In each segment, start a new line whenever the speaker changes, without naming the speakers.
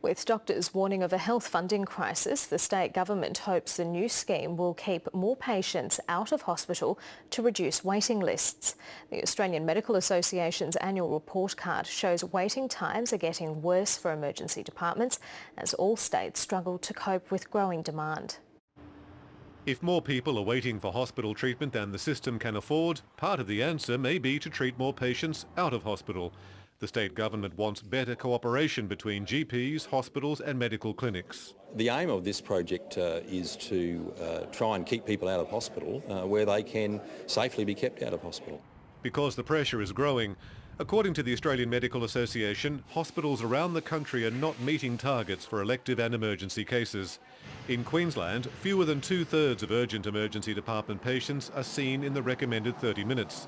With doctors warning of a health funding crisis, the state government hopes the new scheme will keep more patients out of hospital to reduce waiting lists. The Australian Medical Association's annual report card shows waiting times are getting worse for emergency departments as all states struggle to cope with growing demand.
If more people are waiting for hospital treatment than the system can afford, part of the answer may be to treat more patients out of hospital. The state government wants better cooperation between GPs, hospitals and medical clinics.
The aim of this project is to try and keep people out of hospital where they can safely be kept out of hospital.
Because the pressure is growing, according to the Australian Medical Association, hospitals around the country are not meeting targets for elective and emergency cases. In Queensland, fewer than 2/3 of urgent emergency department patients are seen in the recommended 30 minutes.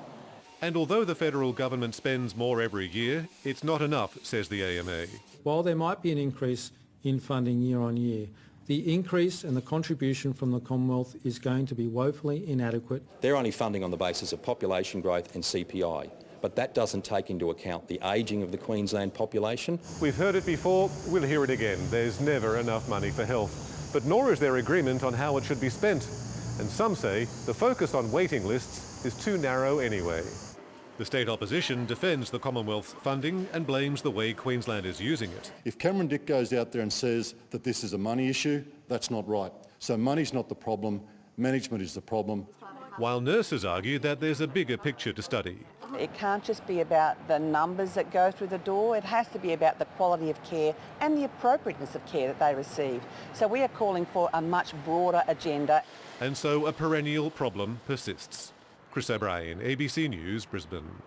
And although the federal government spends more every year, it's not enough, says the AMA.
While there might be an increase in funding year on year, the increase and the contribution from the Commonwealth is going to be woefully inadequate.
They're only funding on the basis of population growth and CPI, but that doesn't take into account the ageing of the Queensland population.
We've heard it before, we'll hear it again. There's never enough money for health, but nor is there agreement on how it should be spent. And some say the focus on waiting lists is too narrow anyway. The state opposition defends the Commonwealth's funding and blames the way Queensland is using it.
If Cameron Dick goes out there and says that this is a money issue, that's not right. So money's not the problem, management is the problem.
While nurses argue that there's a bigger picture to study.
It can't just be about the numbers that go through the door, it has to be about the quality of care and the appropriateness of care that they receive. So we are calling for a much broader agenda.
And so a perennial problem persists. Chris O'Brien, ABC News, Brisbane.